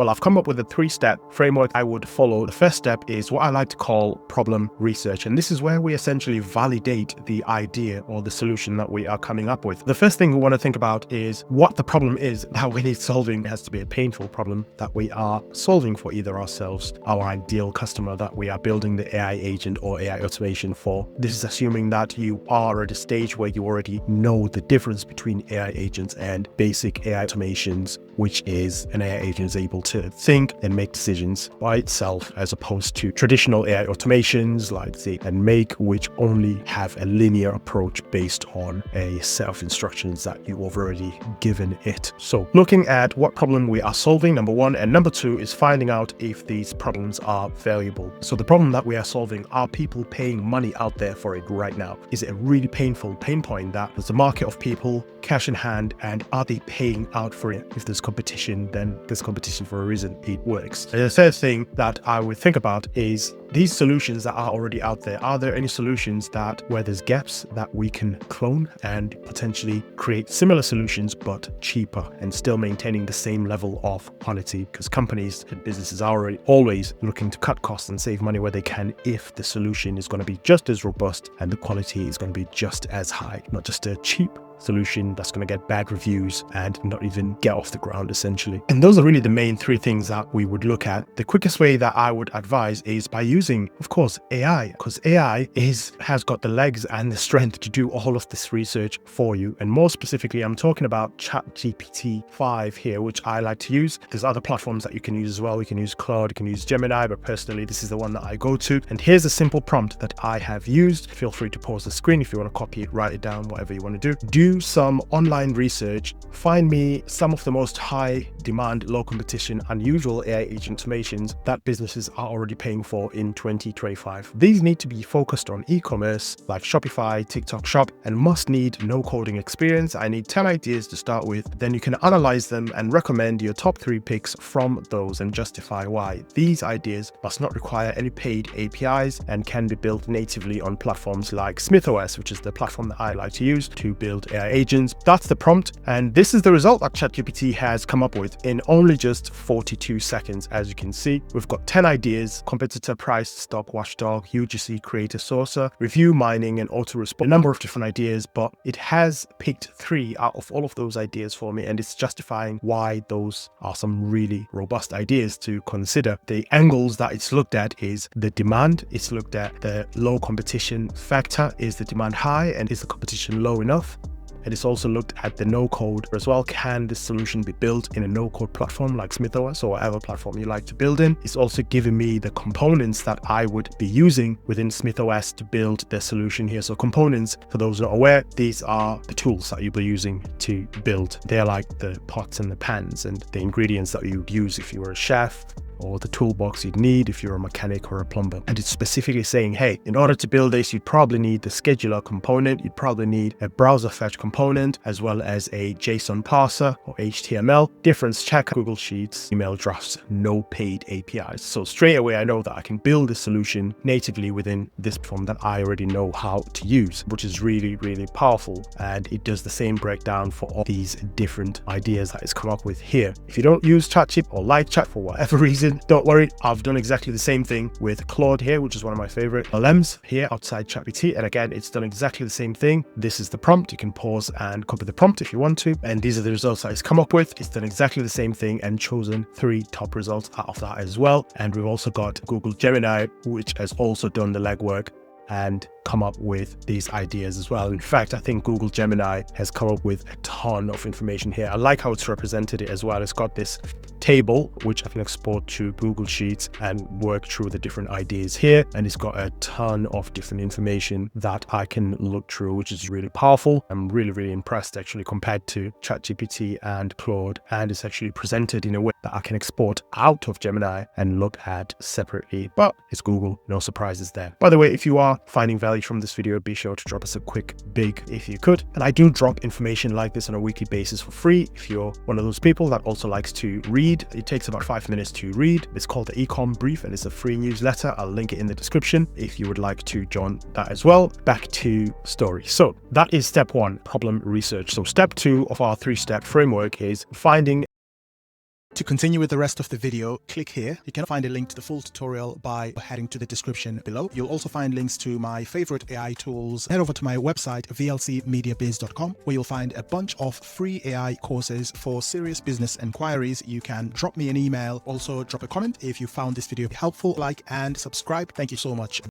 Well, I've come up with a 3-step framework I would follow. The first step is what I like to call problem research. And this is where we essentially validate the idea or the solution that we are coming up with. The first thing we want to think about is what the problem is that we need solving. It has to be a painful problem that we are solving for either ourselves, our ideal customer that we are building the AI agent or AI automation for. This is assuming that you are at a stage where you already know the difference between AI agents and basic AI automations, which is an AI agent is able to think and make decisions by itself, as opposed to traditional AI automations like Say and Make, which only have a linear approach based on a set of instructions that you've already given it. So looking at what problem we are solving, number one, and number two is finding out if these problems are valuable. So the problem that we are solving, are people paying money out there for it right now? Is it a really painful pain point that there's a market of people, cash in hand, and are they paying out for it? If there's competition, then there's competition for a reason it works. And the third thing that I would think about is these solutions that are already out there. Are there any solutions that where there's gaps that we can clone and potentially create similar solutions but cheaper and still maintaining the same level of quality? Because companies and businesses are already always looking to cut costs and save money where they can if the solution is going to be just as robust and the quality is going to be just as high, not just a cheap solution that's going to get bad reviews and not even get off the ground, essentially. And those are really the main 3 things that we would look at. The quickest way that I would advise is by using, of course, AI, because AI has got the legs and the strength to do all of this research for you. And more specifically, I'm talking about ChatGPT 5 here, which I like to use. There's other platforms that you can use as well. You can use Claude, you can use Gemini, but personally, this is the one that I go to. And here's a simple prompt that I have used. Feel free to pause the screen if you want to copy it, write it down, whatever you want to do. Do some online research, find me some of the most high demand, low competition, unusual AI agent automations that businesses are already paying for in 2025. These need to be focused on e-commerce like Shopify, TikTok Shop, and must need no coding experience. I need 10 ideas to start with. Then you can analyze them and recommend your top 3 picks from those and justify why. These ideas must not require any paid APIs and can be built natively on platforms like SmithOS, which is the platform that I like to use to build AI agents. That's the prompt, and this is the result that ChatGPT has come up with in only just 42 seconds. As you can see, we've got 10 ideas: competitor, price, stock, watchdog, UGC, creator, sourcer, review, mining, and auto response. A number of different ideas, but it has picked 3 out of all of those ideas for me, and it's justifying why those are some really robust ideas to consider. The angles that it's looked at is the demand, it's looked at the low competition factor. Is the demand high and is the competition low enough? And it's also looked at the no-code as well. Can this solution be built in a no-code platform like SmithOS or whatever platform you like to build in? It's also giving me the components that I would be using within SmithOS to build the solution here. So components, for those not aware, these are the tools that you'll be using to build. They're like the pots and the pans and the ingredients that you'd use if you were a chef, or the toolbox you'd need if you're a mechanic or a plumber. And it's specifically saying, hey, in order to build this, you'd probably need the scheduler component, you'd probably need a browser fetch component, as well as a JSON parser or HTML, difference checker, Google Sheets, email drafts, no paid APIs. So straight away, I know that I can build a solution natively within this platform that I already know how to use, which is really, really powerful. And it does the same breakdown for all these different ideas that it's come up with here. If you don't use ChatGPT or like Chat for whatever reason, don't worry, I've done exactly the same thing with Claude here, which is one of my favorite LLMs here outside ChatGPT. And again, it's done exactly the same thing. This is the prompt. You can pause and copy the prompt if you want to. And these are the results that it's come up with. It's done exactly the same thing and chosen 3 top results out of that as well. And we've also got Google Gemini, which has also done the legwork and come up with these ideas as well. In fact, I think Google Gemini has come up with a ton of information here. I like how it's represented it as well. It's got this table, which I can export to Google Sheets and work through the different ideas here. And it's got a ton of different information that I can look through, which is really powerful. I'm really, really impressed actually compared to ChatGPT and Claude. And it's actually presented in a way that I can export out of Gemini and look at separately, but it's Google, no surprises there. By the way, if you are finding value from this video, be sure to drop us a quick big if you could. And I do drop information like this on a weekly basis for free. If you're one of those people that also likes to read, it takes about 5 minutes to read. It's called the Ecom Brief and it's a free newsletter. I'll link it in the description if you would like to join that as well. Back to story. So that is step 1, problem research. So step 2 of our 3-step framework is finding To continue with the rest of the video, click here. You can find a link to the full tutorial by heading to the description below. You'll also find links to my favorite AI tools. Head over to my website, vlcmediabiz.com, where you'll find a bunch of free AI courses for serious business inquiries. You can drop me an email, also drop a comment if you found this video helpful, like and subscribe. Thank you so much.